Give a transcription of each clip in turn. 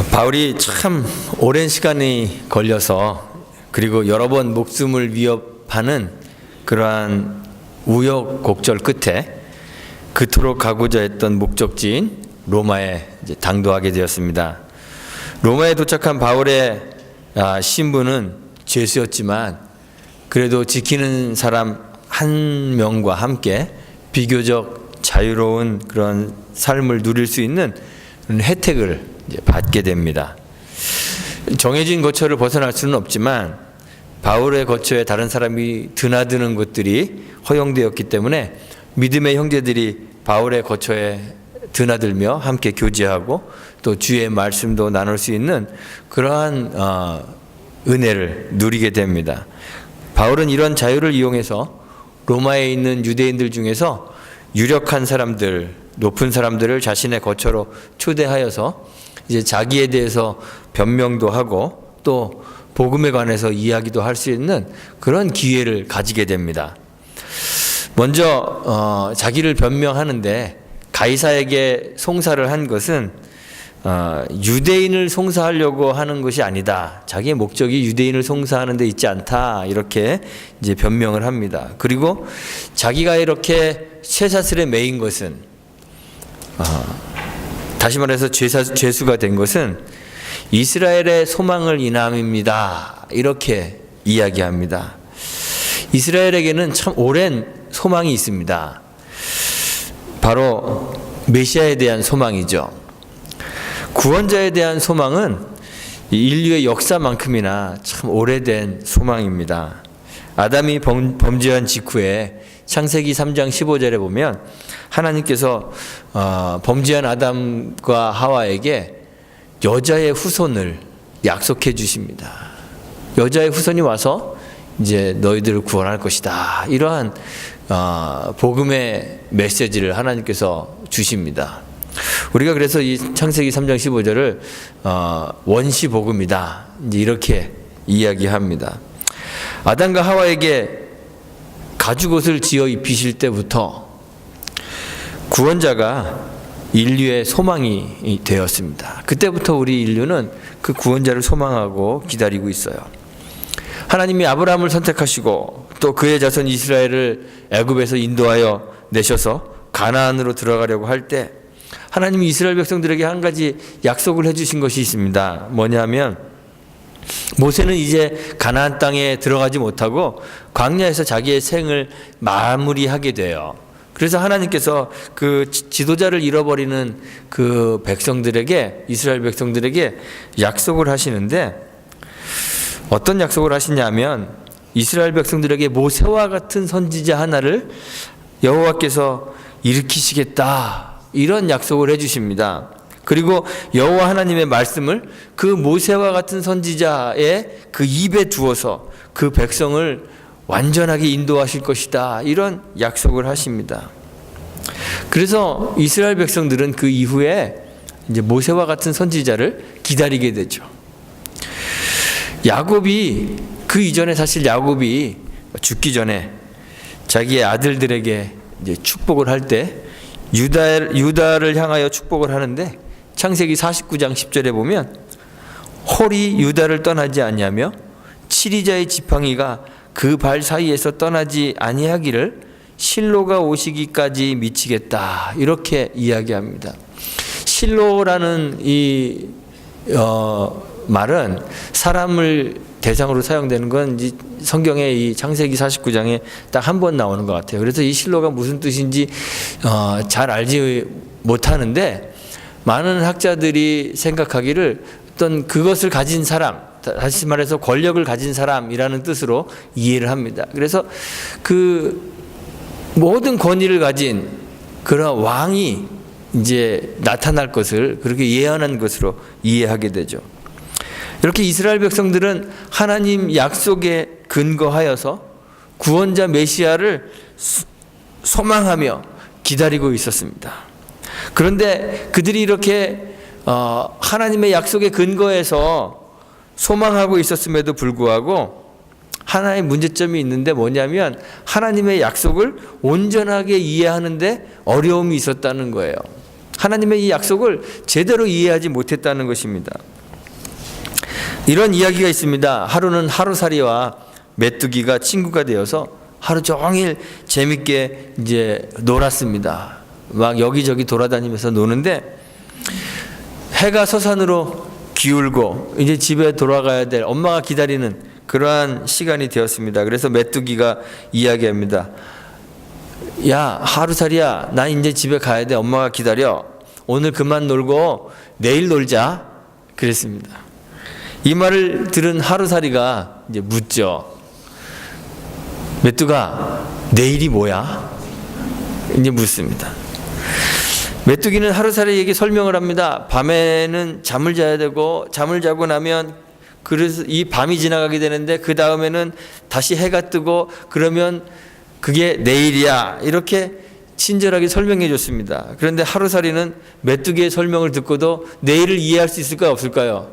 바울이 참 오랜 시간이 걸려서 그리고 여러 번 목숨을 위협하는 그러한 우여곡절 끝에 그토록 가고자 했던 목적지인 로마에 당도하게 되었습니다. 로마에 도착한 바울의 신분은 죄수였지만 그래도 지키는 사람 한 명과 함께 비교적 자유로운 그런 삶을 누릴 수 있는 혜택을 받게 됩니다. 정해진 거처를 벗어날 수는 없지만 바울의 거처에 다른 사람이 드나드는 것들이 허용되었기 때문에 믿음의 형제들이 바울의 거처에 드나들며 함께 교제하고 또 주의 말씀도 나눌 수 있는 그러한 은혜를 누리게 됩니다. 바울은 이런 자유를 이용해서 로마에 있는 유대인들 중에서 유력한 사람들, 높은 사람들을 자신의 거처로 초대하여서 이제 자기에 대해서 변명도 하고 또 복음에 관해서 이야기도 할 수 있는 그런 기회를 가지게 됩니다. 먼저 자기를 변명하는데 가이사에게 송사를 한 것은 유대인을 송사하려고 하는 것이 아니다. 자기의 목적이 유대인을 송사하는 데 있지 않다. 이렇게 이제 변명을 합니다. 그리고 자기가 이렇게 쇠사슬에 매인 것은 다시 말해서 죄수가 된 것은 이스라엘의 소망을 인함입니다. 이렇게 이야기합니다. 이스라엘에게는 참 오랜 소망이 있습니다. 바로 메시아에 대한 소망이죠. 구원자에 대한 소망은 인류의 역사만큼이나 참 오래된 소망입니다. 아담이 범죄한 직후에 창세기 3장 15절에 보면 하나님께서 범죄한 아담과 하와에게 여자의 후손을 약속해 주십니다. 여자의 후손이 와서 이제 너희들을 구원할 것이다. 이러한 복음의 메시지를 하나님께서 주십니다. 우리가 그래서 이 창세기 3장 15절을 원시 복음이다. 이제 이렇게 이야기합니다. 아담과 하와에게 가죽옷을 지어 입히실 때부터 구원자가 인류의 소망이 되었습니다. 그때부터 우리 인류는 그 구원자를 소망하고 기다리고 있어요. 하나님이 아브라함을 선택하시고 또 그의 자손 이스라엘을 애굽에서 인도하여 내셔서 가나안으로 들어가려고 할 때 하나님이 이스라엘 백성들에게 한 가지 약속을 해주신 것이 있습니다. 뭐냐면 모세는 이제 가나안 땅에 들어가지 못하고 광야에서 자기의 생을 마무리하게 돼요. 그래서 하나님께서 그 지도자를 잃어버리는 그 백성들에게, 이스라엘 백성들에게 약속을 하시는데 어떤 약속을 하시냐면 이스라엘 백성들에게 모세와 같은 선지자 하나를 여호와께서 일으키시겠다. 이런 약속을 해주십니다. 그리고 여호와 하나님의 말씀을 그 모세와 같은 선지자의 그 입에 두어서 그 백성을 완전하게 인도하실 것이다. 이런 약속을 하십니다. 그래서 이스라엘 백성들은 그 이후에 이제 모세와 같은 선지자를 기다리게 되죠. 야곱이 그 이전에 사실 야곱이 죽기 전에 자기의 아들들에게 이제 축복을 할 때 유다를 향하여 축복을 하는데 창세기 49장 10절에 보면 홀이 유다를 떠나지 아니하며 치리자의 지팡이가 그 발 사이에서 떠나지 아니하기를 실로가 오시기까지 미치겠다. 이렇게 이야기합니다. 실로라는 이 말은 사람을 대상으로 사용되는 건 이제 성경의 이 창세기 49장에 딱 한 번 나오는 것 같아요. 그래서 이 실로가 무슨 뜻인지 잘 알지 못하는데 많은 학자들이 생각하기를 어떤 그것을 가진 사람, 다시 말해서 권력을 가진 사람이라는 뜻으로 이해를 합니다. 그래서 그 모든 권위를 가진 그런 왕이 이제 나타날 것을 그렇게 예언한 것으로 이해하게 되죠. 이렇게 이스라엘 백성들은 하나님 약속에 근거하여서 구원자 메시아를 소망하며 기다리고 있었습니다. 그런데 그들이 이렇게 하나님의 약속에 근거해서 소망하고 있었음에도 불구하고 하나의 문제점이 있는데 뭐냐면 하나님의 약속을 온전하게 이해하는데 어려움이 있었다는 거예요. 하나님의 이 약속을 제대로 이해하지 못했다는 것입니다. 이런 이야기가 있습니다. 하루는 하루살이와 메뚜기가 친구가 되어서 하루 종일 재밌게 이제 놀았습니다. 막 여기저기 돌아다니면서 노는데 해가 서산으로 기울고 이제 집에 돌아가야 될 엄마가 기다리는 그러한 시간이 되었습니다. 그래서 메뚜기가 이야기합니다. 야, 하루살이야, 나 이제 집에 가야 돼. 엄마가 기다려. 오늘 그만 놀고 내일 놀자. 그랬습니다. 이 말을 들은 하루살이가 이제 묻죠. 메뚜가, 내일이 뭐야? 이제 묻습니다. 메뚜기는 하루살이에게 설명을 합니다. 밤에는 잠을 자야 되고, 잠을 자고 나면 그래서 이 밤이 지나가게 되는데 그 다음에는 다시 해가 뜨고 그러면 그게 내일이야. 이렇게 친절하게 설명해 줬습니다. 그런데 하루살이는 메뚜기의 설명을 듣고도 내일을 이해할 수 있을까요? 없을까요?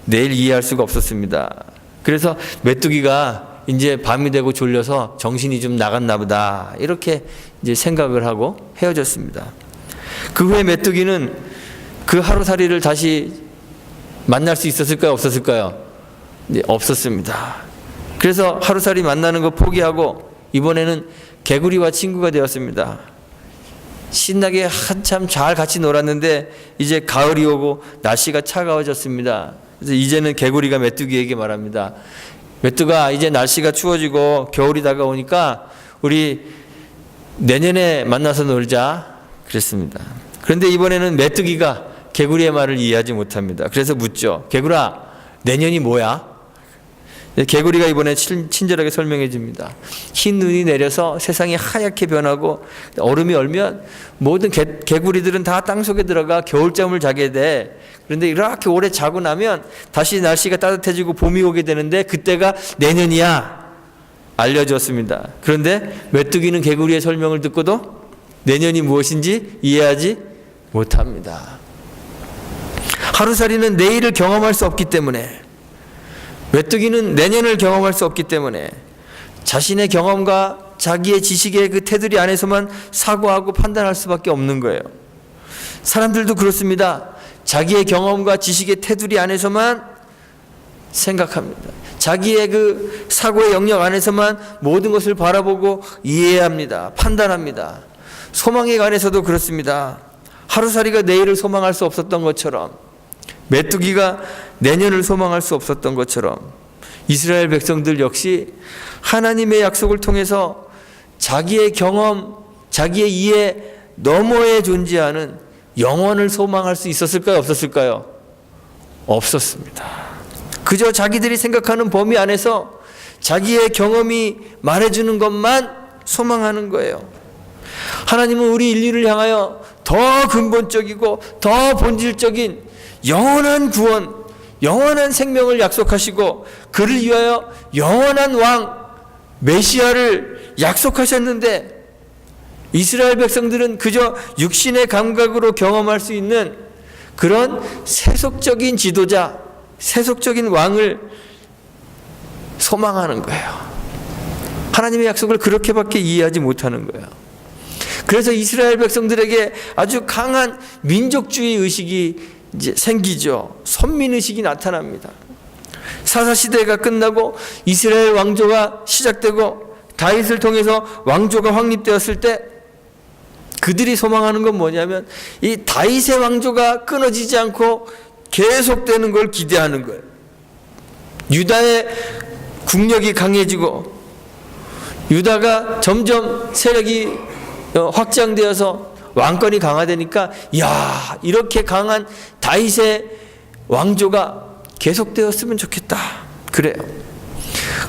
내일 이해할 수가 없었습니다. 그래서 메뚜기가 이제 밤이 되고 졸려서 정신이 좀 나갔나 보다. 이렇게 이제 생각을 하고 헤어졌습니다. 그 후에 메뚜기는 그 하루살이를 다시 만날 수 있었을까요? 없었을까요? 네, 없었습니다. 그래서 하루살이 만나는 거 포기하고 이번에는 개구리와 친구가 되었습니다. 신나게 한참 잘 같이 놀았는데 이제 가을이 오고 날씨가 차가워졌습니다. 그래서 이제는 개구리가 메뚜기에게 말합니다. 메뚜가, 이제 날씨가 추워지고 겨울이 다가오니까 우리 내년에 만나서 놀자. 그랬습니다. 그런데 이번에는 메뚜기가 개구리의 말을 이해하지 못합니다. 그래서 묻죠. 개구라, 내년이 뭐야? 개구리가 이번에 친절하게 설명해 줍니다. 흰 눈이 내려서 세상이 하얗게 변하고 얼음이 얼면 모든 개구리들은 다 땅속에 들어가 겨울잠을 자게 돼. 그런데 이렇게 오래 자고 나면 다시 날씨가 따뜻해지고 봄이 오게 되는데 그때가 내년이야. 알려줬습니다. 그런데 메뚜기는 개구리의 설명을 듣고도 내년이 무엇인지 이해하지 못합니다. 하루살이는 내일을 경험할 수 없기 때문에, 메뚜기는 내년을 경험할 수 없기 때문에 자신의 경험과 자기의 지식의 그 테두리 안에서만 사고하고 판단할 수밖에 없는 거예요. 사람들도 그렇습니다. 자기의 경험과 지식의 테두리 안에서만 생각합니다. 자기의 그 사고의 영역 안에서만 모든 것을 바라보고 이해합니다. 판단합니다. 소망에 관해서도 그렇습니다. 하루살이가 내일을 소망할 수 없었던 것처럼, 메뚜기가 내년을 소망할 수 없었던 것처럼 이스라엘 백성들 역시 하나님의 약속을 통해서 자기의 경험, 자기의 이해 너머에 존재하는 영원을 소망할 수 있었을까요? 없었을까요? 없었습니다. 그저 자기들이 생각하는 범위 안에서 자기의 경험이 말해주는 것만 소망하는 거예요. 하나님은 우리 인류를 향하여 더 근본적이고 더 본질적인 영원한 구원, 영원한 생명을 약속하시고 그를 위하여 영원한 왕 메시아를 약속하셨는데 이스라엘 백성들은 그저 육신의 감각으로 경험할 수 있는 그런 세속적인 지도자, 세속적인 왕을 소망하는 거예요. 하나님의 약속을 그렇게밖에 이해하지 못하는 거예요. 그래서 이스라엘 백성들에게 아주 강한 민족주의 의식이 이제 생기죠. 선민의식이 나타납니다. 사사시대가 끝나고 이스라엘 왕조가 시작되고 다윗을 통해서 왕조가 확립되었을 때 그들이 소망하는 건 뭐냐면 이 다윗의 왕조가 끊어지지 않고 계속되는 걸 기대하는 거예요. 유다의 국력이 강해지고 유다가 점점 세력이 확장되어서 왕권이 강화되니까 야, 이렇게 강한 다윗의 왕조가 계속되었으면 좋겠다. 그래요.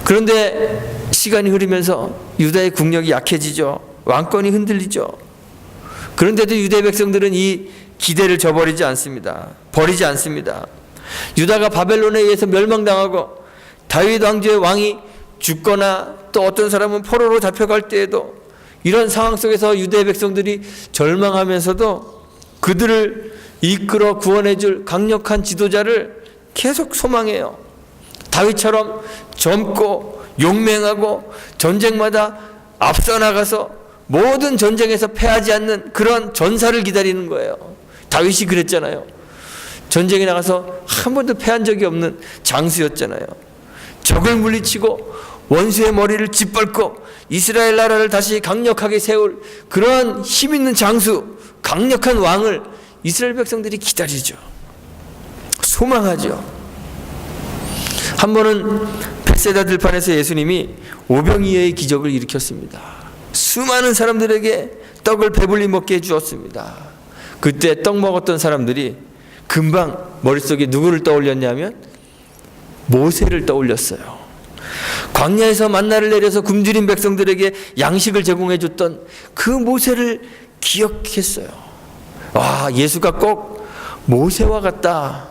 그런데 시간이 흐르면서 유다의 국력이 약해지죠. 왕권이 흔들리죠. 그런데도 유대 백성들은 이 기대를 저버리지 않습니다. 버리지 않습니다. 유다가 바벨론에 의해서 멸망당하고 다윗 왕조의 왕이 죽거나 또 어떤 사람은 포로로 잡혀갈 때에도 이런 상황 속에서 유대 백성들이 절망하면서도 그들을 이끌어 구원해줄 강력한 지도자를 계속 소망해요. 다윗처럼 젊고 용맹하고 전쟁마다 앞서 나가서 모든 전쟁에서 패하지 않는 그런 전사를 기다리는 거예요. 다윗이 그랬잖아요. 전쟁에 나가서 한 번도 패한 적이 없는 장수였잖아요. 적을 물리치고 원수의 머리를 짓밟고 이스라엘 나라를 다시 강력하게 세울 그러한 힘 있는 장수, 강력한 왕을 이스라엘 백성들이 기다리죠. 소망하죠. 한 번은 벳세다 들판에서 예수님이 오병이어의 기적을 일으켰습니다. 수많은 사람들에게 떡을 배불리 먹게 해주었습니다. 그때 떡 먹었던 사람들이 금방 머릿속에 누구를 떠올렸냐면 모세를 떠올렸어요. 광야에서 만나를 내려서 굶주린 백성들에게 양식을 제공해 줬던 그 모세를 기억했어요. 와, 예수가 꼭 모세와 같다.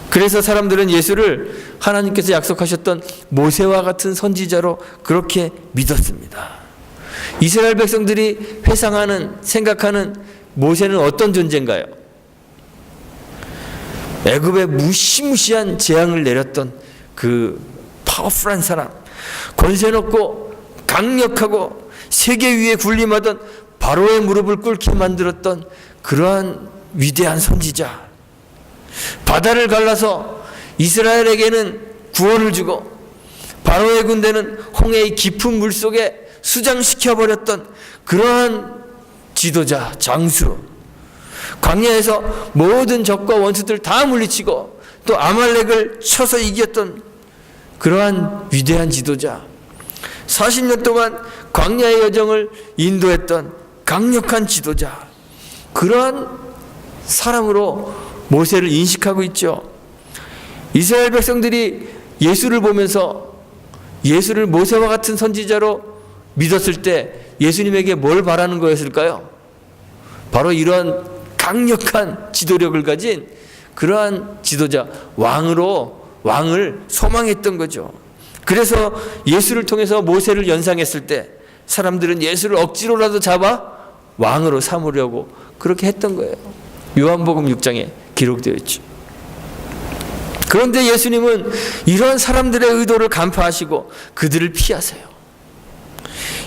그래서 사람들은 예수를 하나님께서 약속하셨던 모세와 같은 선지자로 그렇게 믿었습니다. 이스라엘 백성들이 회상하는, 생각하는 모세는 어떤 존재인가요? 애굽에 무시무시한 재앙을 내렸던 그 파워풀한 사람, 권세 높고 강력하고 세계 위에 군림하던 바로의 무릎을 꿇게 만들었던 그러한 위대한 선지자, 바다를 갈라서 이스라엘에게는 구원을 주고 바로의 군대는 홍해의 깊은 물속에 수장시켜버렸던 그러한 지도자, 장수, 광야에서 모든 적과 원수들 다 물리치고 또 아말렉을 쳐서 이겼던 그러한 위대한 지도자, 40년 동안 광야의 여정을 인도했던 강력한 지도자, 그러한 사람으로 모세를 인식하고 있죠. 이스라엘 백성들이 예수를 보면서 예수를 모세와 같은 선지자로 믿었을 때 예수님에게 뭘 바라는 거였을까요? 바로 이런 강력한 지도력을 가진 그러한 지도자, 왕을 소망했던 거죠. 그래서 예수를 통해서 모세를 연상했을 때 사람들은 예수를 억지로라도 잡아 왕으로 삼으려고 그렇게 했던 거예요. 요한복음 6장에 기록되어 있죠. 그런데 예수님은 이런 사람들의 의도를 간파하시고 그들을 피하세요.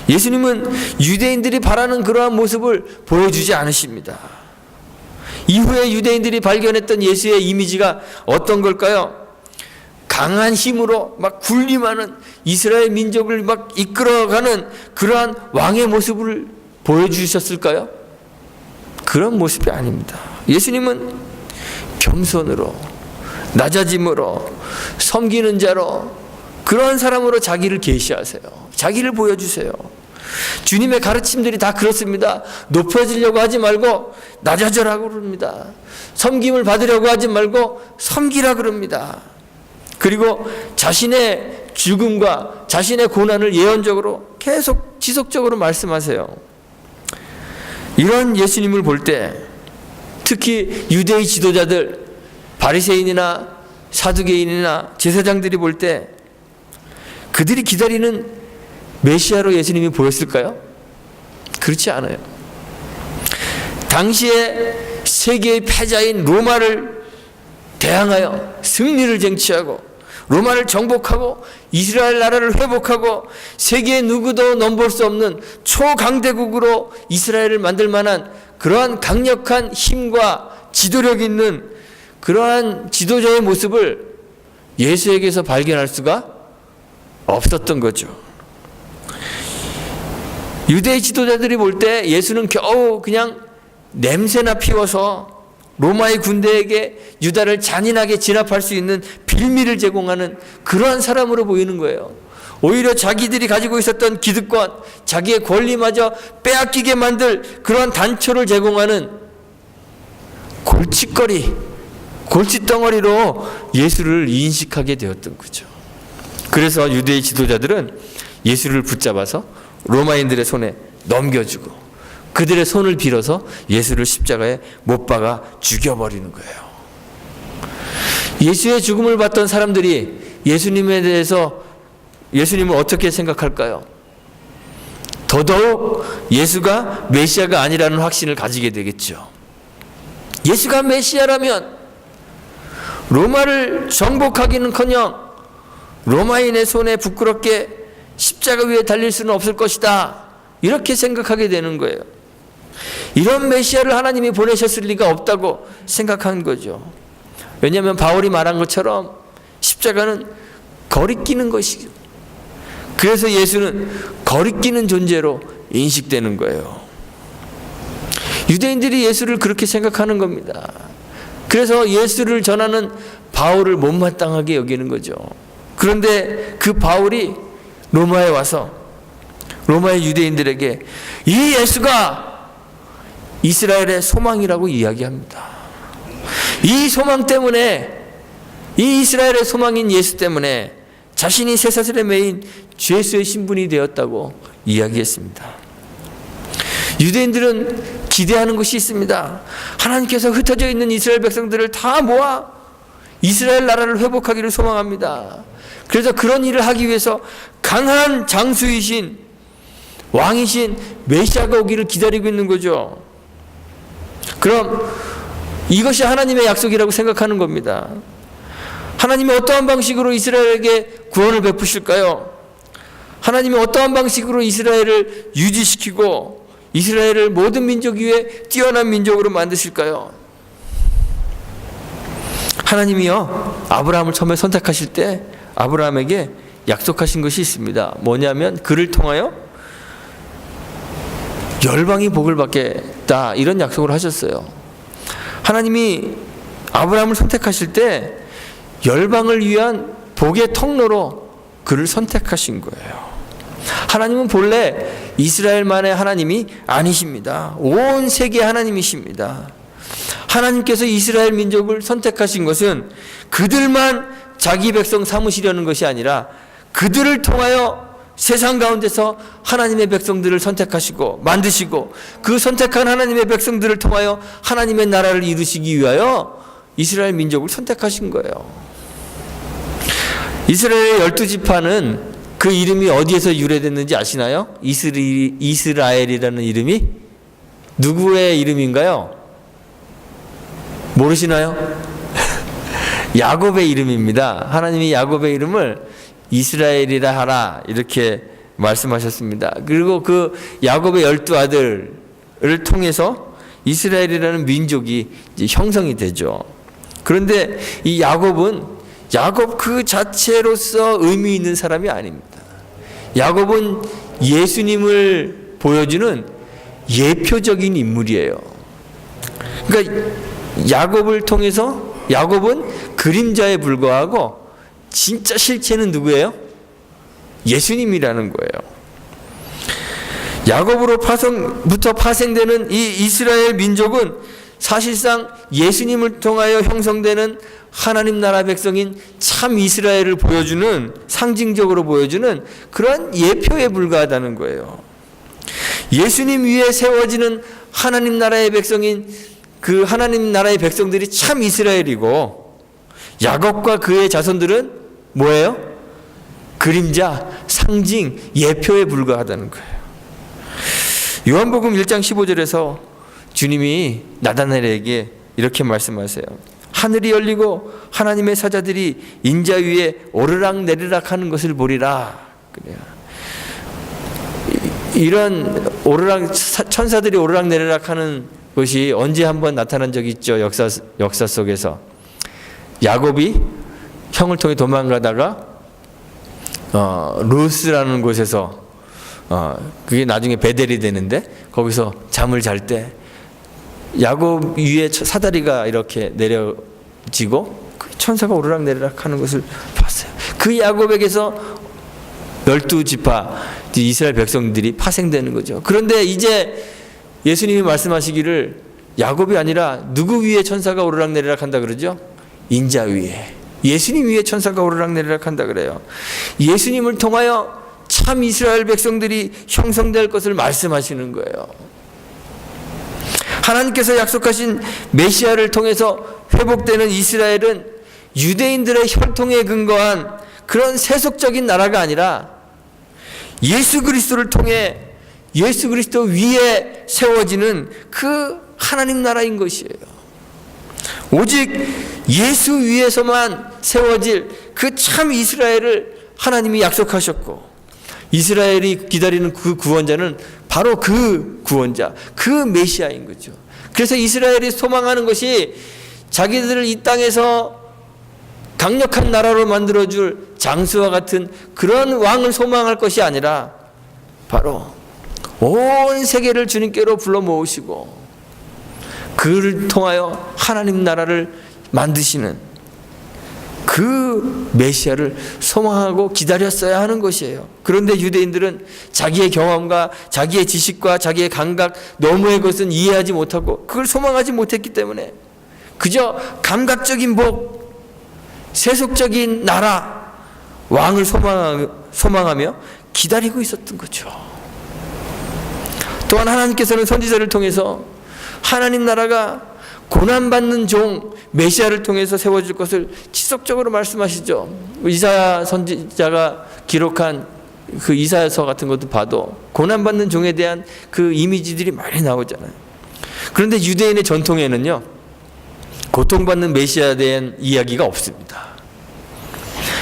예수님은 유대인들이 바라는 그러한 모습을 보여주지 않으십니다. 이후에 유대인들이 발견했던 예수의 이미지가 어떤 걸까요? 강한 힘으로 막 군림하는 이스라엘 민족을 막 이끌어가는 그러한 왕의 모습을 보여주셨을까요? 그런 모습이 아닙니다. 예수님은 겸손으로, 낮아짐으로, 섬기는 자로, 그런 사람으로 자기를 계시하세요. 자기를 보여주세요. 주님의 가르침들이 다 그렇습니다. 높아지려고 하지 말고 낮아져라고 그럽니다. 섬김을 받으려고 하지 말고 섬기라 그럽니다. 그리고 자신의 죽음과 자신의 고난을 예언적으로 계속 지속적으로 말씀하세요. 이런 예수님을 볼 때 특히 유대의 지도자들, 바리새인이나 사두개인이나 제사장들이 볼 때 그들이 기다리는 메시아로 예수님이 보였을까요? 그렇지 않아요. 당시에 세계의 패자인 로마를 대항하여 승리를 쟁취하고 로마를 정복하고 이스라엘 나라를 회복하고 세계의 누구도 넘볼 수 없는 초강대국으로 이스라엘을 만들 만한 그러한 강력한 힘과 지도력 있는 그러한 지도자의 모습을 예수에게서 발견할 수가 없었던 거죠. 유대의 지도자들이 볼 때 예수는 겨우 그냥 냄새나 피워서 로마의 군대에게 유다를 잔인하게 진압할 수 있는 빌미를 제공하는 그러한 사람으로 보이는 거예요. 오히려 자기들이 가지고 있었던 기득권, 자기의 권리마저 빼앗기게 만들 그러한 단초를 제공하는 골칫덩어리로 예수를 인식하게 되었던 거죠. 그래서 유대의 지도자들은 예수를 붙잡아서 로마인들의 손에 넘겨주고 그들의 손을 빌어서 예수를 십자가에 못 박아 죽여버리는 거예요. 예수의 죽음을 봤던 사람들이 예수님에 대해서 예수님을 어떻게 생각할까요? 더더욱 예수가 메시아가 아니라는 확신을 가지게 되겠죠. 예수가 메시아라면 로마를 정복하기는커녕 로마인의 손에 부끄럽게 십자가 위에 달릴 수는 없을 것이다. 이렇게 생각하게 되는 거예요. 이런 메시아를 하나님이 보내셨을 리가 없다고 생각한 거죠. 왜냐하면 바울이 말한 것처럼 십자가는 거리끼는 것이죠. 그래서 예수는 거리끼는 존재로 인식되는 거예요. 유대인들이 예수를 그렇게 생각하는 겁니다. 그래서 예수를 전하는 바울을 못마땅하게 여기는 거죠. 그런데 그 바울이 로마에 와서 로마의 유대인들에게 이 예수가 이스라엘의 소망이라고 이야기합니다. 이 소망 때문에, 이 이스라엘의 소망인 예수 때문에 자신이 쇠사슬에 매인 죄수의 신분이 되었다고 이야기했습니다. 유대인들은 기대하는 것이 있습니다. 하나님께서 흩어져 있는 이스라엘 백성들을 다 모아 이스라엘 나라를 회복하기를 소망합니다. 그래서 그런 일을 하기 위해서 강한 장수이신 왕이신 메시아가 오기를 기다리고 있는 거죠. 그럼 이것이 하나님의 약속이라고 생각하는 겁니다. 하나님이 어떠한 방식으로 이스라엘에게 구원을 베푸실까요? 하나님이 어떠한 방식으로 이스라엘을 유지시키고 이스라엘을 모든 민족 위에 뛰어난 민족으로 만드실까요? 하나님이요, 아브라함을 처음에 선택하실 때 아브라함에게 약속하신 것이 있습니다. 뭐냐면 그를 통하여 열방이 복을 받겠다, 이런 약속을 하셨어요. 하나님이 아브라함을 선택하실 때 열방을 위한 복의 통로로 그를 선택하신 거예요. 하나님은 본래 이스라엘만의 하나님이 아니십니다. 온 세계의 하나님이십니다. 하나님께서 이스라엘 민족을 선택하신 것은 그들만 자기 백성 삼으시려는 것이 아니라 그들을 통하여 세상 가운데서 하나님의 백성들을 선택하시고 만드시고 그 선택한 하나님의 백성들을 통하여 하나님의 나라를 이루시기 위하여 이스라엘 민족을 선택하신 거예요. 이스라엘의 12지파는 그 이름이 어디에서 유래됐는지 아시나요? 이스라엘이라는 이름이 누구의 이름인가요? 모르시나요? 야곱의 이름입니다. 하나님이 야곱의 이름을 이스라엘이라 하라, 이렇게 말씀하셨습니다. 그리고 그 야곱의 12아들을 통해서 이스라엘이라는 민족이 형성이 되죠. 그런데 이 야곱 그 자체로서 의미 있는 사람이 아닙니다. 야곱은 예수님을 보여주는 예표적인 인물이에요. 그러니까 야곱을 통해서 야곱은 그림자에 불과하고 진짜 실체는 누구예요? 예수님이라는 거예요. 야곱으로부터 파생되는 이 이스라엘 민족은 사실상 예수님을 통하여 형성되는 하나님 나라 백성인 참 이스라엘을 보여주는, 상징적으로 보여주는 그런 예표에 불과하다는 거예요. 예수님 위에 세워지는 하나님 나라의 백성인 그 하나님 나라의 백성들이 참 이스라엘이고, 야곱과 그의 자손들은 뭐예요? 그림자, 상징, 예표에 불과하다는 거예요. 요한복음 1장 15절에서 주님이 나다나엘에게 이렇게 말씀하세요. 하늘이 열리고 하나님의 사자들이 인자 위에 오르락 내리락 하는 것을 보리라. 그래요. 이런 천사들이 오르락 내리락 하는 것이 언제 한번 나타난 적이 있죠. 역사 속에서. 야곱이 형을 통해 도망가다가 루스라는 곳에서 그게 나중에 베델이 되는데, 거기서 잠을 잘 때 야곱 위에 사다리가 이렇게 내려지고 그 천사가 오르락 내리락 하는 것을 봤어요. 그 야곱에게서 12지파 이스라엘 백성들이 파생되는 거죠. 그런데 이제 예수님이 말씀하시기를 야곱이 아니라 누구 위에 천사가 오르락 내리락 한다 그러죠? 인자 위에, 예수님 위에 천사가 오르락 내리락 한다 그래요. 예수님을 통하여 참 이스라엘 백성들이 형성될 것을 말씀하시는 거예요. 하나님께서 약속하신 메시아를 통해서 회복되는 이스라엘은 유대인들의 혈통에 근거한 그런 세속적인 나라가 아니라 예수 그리스도를 통해 예수 그리스도 위에 세워지는 그 하나님 나라인 것이에요. 오직 예수 위에서만 세워질 그 참 이스라엘을 하나님이 약속하셨고, 이스라엘이 기다리는 그 구원자는 바로 그 구원자, 그 메시아인 거죠. 그래서 이스라엘이 소망하는 것이 자기들을 이 땅에서 강력한 나라로 만들어줄 장수와 같은 그런 왕을 소망할 것이 아니라 바로 온 세계를 주님께로 불러 모으시고 그를 통하여 하나님 나라를 만드시는 그 메시아를 소망하고 기다렸어야 하는 것이에요. 그런데 유대인들은 자기의 경험과 자기의 지식과 자기의 감각 너머의 것은 이해하지 못하고 그걸 소망하지 못했기 때문에 그저 감각적인 복, 세속적인 나라, 왕을 소망하며 기다리고 있었던 거죠. 또한 하나님께서는 선지자를 통해서 하나님 나라가 고난받는 종 메시아를 통해서 세워질 것을 지속적으로 말씀하시죠. 이사야 선지자가 기록한 그 이사야서 같은 것도 봐도 고난받는 종에 대한 그 이미지들이 많이 나오잖아요. 그런데 유대인의 전통에는요, 고통받는 메시아에 대한 이야기가 없습니다.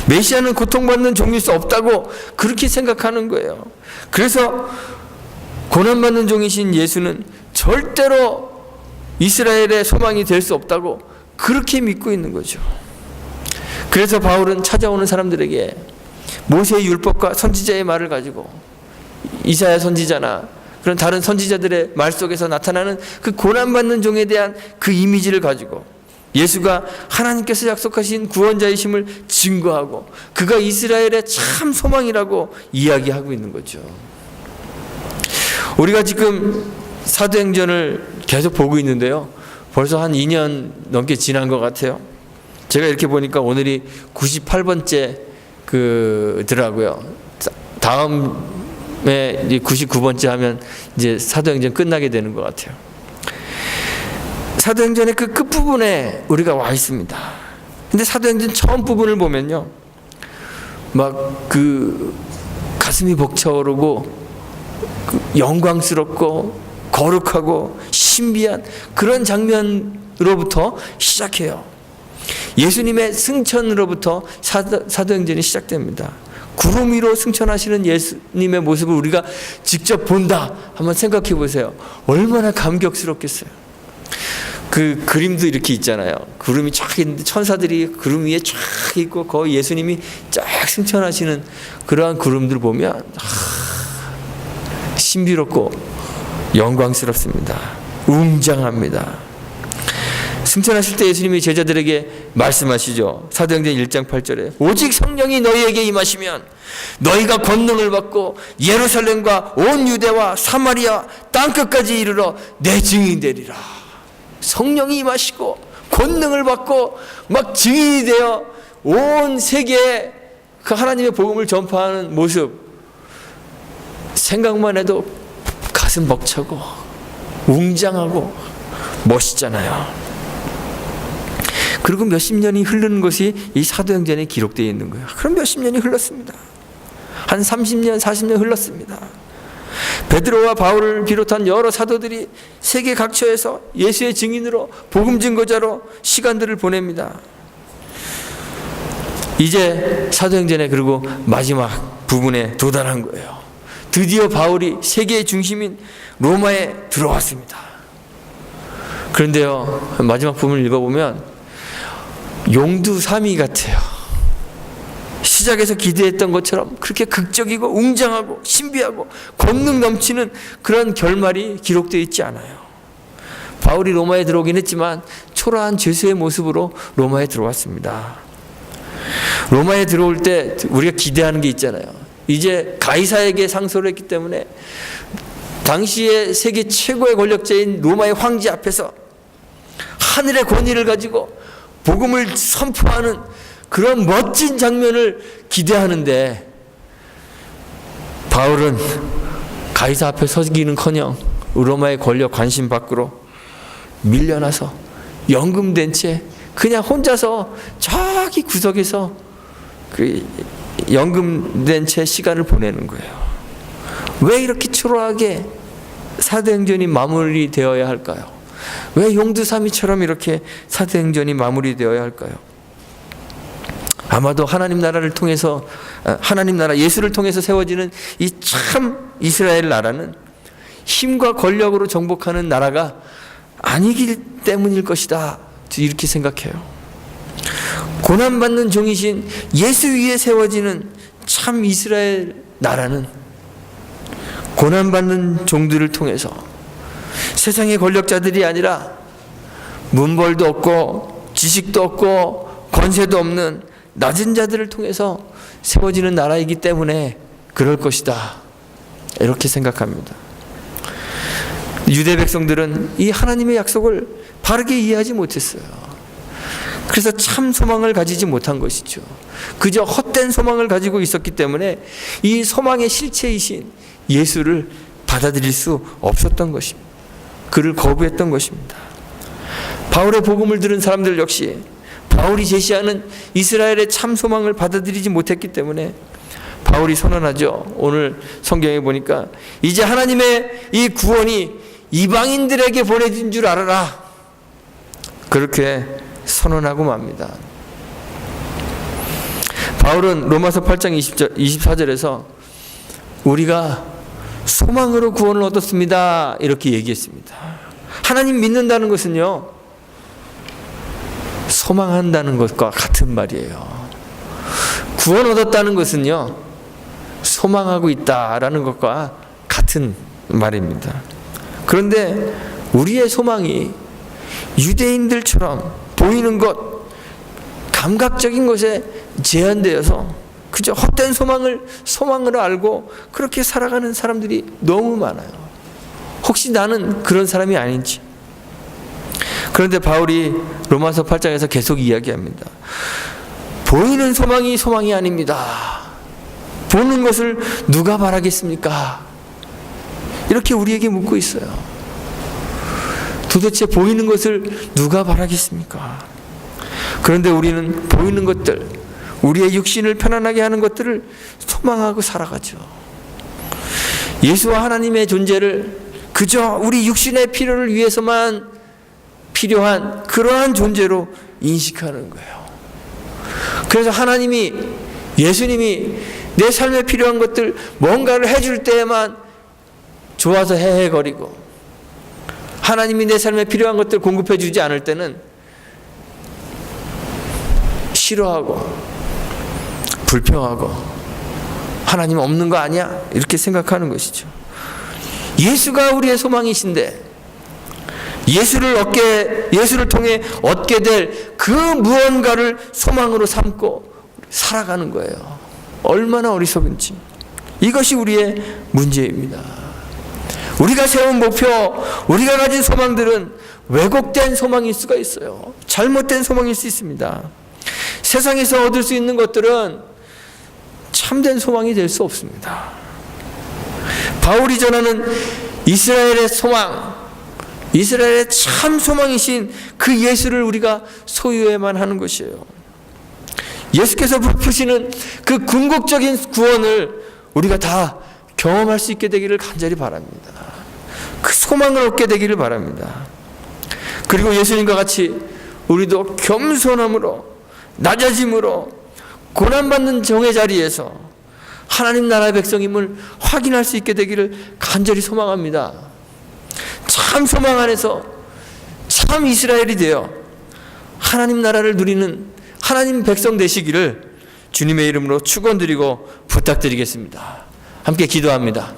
메시아는 고통받는 종일 수 없다고 그렇게 생각하는 거예요. 그래서 고난받는 종이신 예수는 절대로 이스라엘의 소망이 될 수 없다고 그렇게 믿고 있는 거죠. 그래서 바울은 찾아오는 사람들에게 모세의 율법과 선지자의 말을 가지고 이사야 선지자나 그런 다른 선지자들의 말 속에서 나타나는 그 고난받는 종에 대한 그 이미지를 가지고 예수가 하나님께서 약속하신 구원자이심을 증거하고 그가 이스라엘의 참 소망이라고 이야기하고 있는 거죠. 우리가 지금 사도행전을 계속 보고 있는데요. 벌써 한 2년 넘게 지난 것 같아요. 제가 이렇게 보니까 오늘이 98번째 더라고요. 다음에 이제 99번째 하면 이제 사도행전 끝나게 되는 것 같아요. 사도행전의 그 끝부분에 우리가 와 있습니다. 근데 사도행전 처음 부분을 보면요, 막 그 가슴이 벅차오르고 영광스럽고 거룩하고 신비한 그런 장면으로부터 시작해요. 예수님의 승천으로부터 사도행전이 시작됩니다. 구름 위로 승천하시는 예수님의 모습을 우리가 직접 본다. 한번 생각해 보세요. 얼마나 감격스럽겠어요. 그 그림도 이렇게 있잖아요. 구름이 쫙 있는데 천사들이 구름 위에 쫙 있고 거의 예수님이 쫙 승천하시는 그러한 구름들 보면 신비롭고 영광스럽습니다. 웅장합니다. 승천하실 때 예수님이 제자들에게 말씀하시죠. 사도행전 1장 8절에 오직 성령이 너희에게 임하시면 너희가 권능을 받고 예루살렘과 온 유대와 사마리아 땅끝까지 이르러 내 증인이 되리라. 성령이 임하시고 권능을 받고 막 증인이 되어 온 세계에 그 하나님의 복음을 전파하는 모습 생각만 해도 가슴 벅차고 웅장하고 멋있잖아요. 그리고 몇십 년이 흐르는 것이 이 사도행전에 기록되어 있는 거예요. 그럼 몇십 년이 흘렀습니다. 한 30년, 40년 흘렀습니다. 베드로와 바울을 비롯한 여러 사도들이 세계 각처에서 예수의 증인으로 복음 증거자로 시간들을 보냅니다. 이제 사도행전에 그리고 마지막 부분에 도달한 거예요. 드디어 바울이 세계의 중심인 로마에 들어왔습니다. 그런데요, 마지막 부분을 읽어보면 용두삼위 같아요. 시작에서 기대했던 것처럼 그렇게 극적이고 웅장하고 신비하고 권능 넘치는 그런 결말이 기록되어 있지 않아요. 바울이 로마에 들어오긴 했지만 초라한 죄수의 모습으로 로마에 들어왔습니다. 로마에 들어올 때 우리가 기대하는 게 있잖아요. 이제 가이사에게 상소를 했기 때문에 당시의 세계 최고의 권력자인 로마의 황제 앞에서 하늘의 권위를 가지고 복음을 선포하는 그런 멋진 장면을 기대하는데 바울은 가이사 앞에 서기는커녕 로마의 권력 관심 밖으로 밀려나서 연금된 채 그냥 혼자서 저기 구석에서 그 연금된 채 시간을 보내는 거예요. 왜 이렇게 초라하게 사도행전이 마무리되어야 할까요? 왜 용두삼위처럼 이렇게 사도행전이 마무리되어야 할까요? 아마도 하나님 나라를 통해서, 하나님 나라 예수를 통해서 세워지는 이 참 이스라엘 나라는 힘과 권력으로 정복하는 나라가 아니기 때문일 것이다. 이렇게 생각해요. 고난받는 종이신 예수 위에 세워지는 참 이스라엘 나라는 고난받는 종들을 통해서 세상의 권력자들이 아니라 문벌도 없고 지식도 없고 권세도 없는 낮은 자들을 통해서 세워지는 나라이기 때문에 그럴 것이다. 이렇게 생각합니다. 유대 백성들은 이 하나님의 약속을 바르게 이해하지 못했어요. 그래서 참 소망을 가지지 못한 것이죠. 그저 헛된 소망을 가지고 있었기 때문에 이 소망의 실체이신 예수를 받아들일 수 없었던 것입니다. 그를 거부했던 것입니다. 바울의 복음을 들은 사람들 역시 바울이 제시하는 이스라엘의 참 소망을 받아들이지 못했기 때문에 바울이 선언하죠. 오늘 성경에 보니까 이제 하나님의 이 구원이 이방인들에게 보내진 줄 알아라. 그렇게 선언하고 맙니다. 바울은 로마서 8장 24절에서 우리가 소망으로 구원을 얻었습니다. 이렇게 얘기했습니다. 하나님 믿는다는 것은요, 소망한다는 것과 같은 말이에요. 구원 얻었다는 것은요, 소망하고 있다라는 것과 같은 말입니다. 그런데 우리의 소망이 유대인들처럼 보이는 것, 감각적인 것에 제한되어서 그저 헛된 소망으로 알고 그렇게 살아가는 사람들이 너무 많아요. 혹시 나는 그런 사람이 아닌지. 그런데 바울이 로마서 8장에서 계속 이야기합니다. 보이는 소망이 아닙니다. 보는 것을 누가 바라겠습니까? 이렇게 우리에게 묻고 있어요. 도대체 보이는 것을 누가 바라겠습니까? 그런데 우리는 보이는 것들, 우리의 육신을 편안하게 하는 것들을 소망하고 살아가죠. 예수와 하나님의 존재를 그저 우리 육신의 필요를 위해서만 필요한 그러한 존재로 인식하는 거예요. 그래서 예수님이 내 삶에 필요한 것들 뭔가를 해줄 때에만 좋아서 헤헤거리고, 하나님이 내 삶에 필요한 것들 공급해 주지 않을 때는 싫어하고 불평하고 하나님 없는 거 아니야? 이렇게 생각하는 것이죠. 예수가 우리의 소망이신데 예수를 통해 얻게 될 그 무언가를 소망으로 삼고 살아가는 거예요. 얼마나 어리석은지. 이것이 우리의 문제입니다. 우리가 세운 목표, 우리가 가진 소망들은 왜곡된 소망일 수가 있어요. 잘못된 소망일 수 있습니다. 세상에서 얻을 수 있는 것들은 참된 소망이 될 수 없습니다. 바울이 전하는 이스라엘의 소망, 이스라엘의 참 소망이신 그 예수를 우리가 소유해야만 하는 것이에요. 예수께서 베푸시는 그 궁극적인 구원을 우리가 다 경험할 수 있게 되기를 간절히 바랍니다. 그 소망을 얻게 되기를 바랍니다. 그리고 예수님과 같이 우리도 겸손함으로, 낮아짐으로, 고난받는 종의 자리에서 하나님 나라의 백성임을 확인할 수 있게 되기를 간절히 소망합니다. 참 소망 안에서 참 이스라엘이 되어 하나님 나라를 누리는 하나님 백성 되시기를 주님의 이름으로 축원드리고 부탁드리겠습니다. 함께 기도합니다.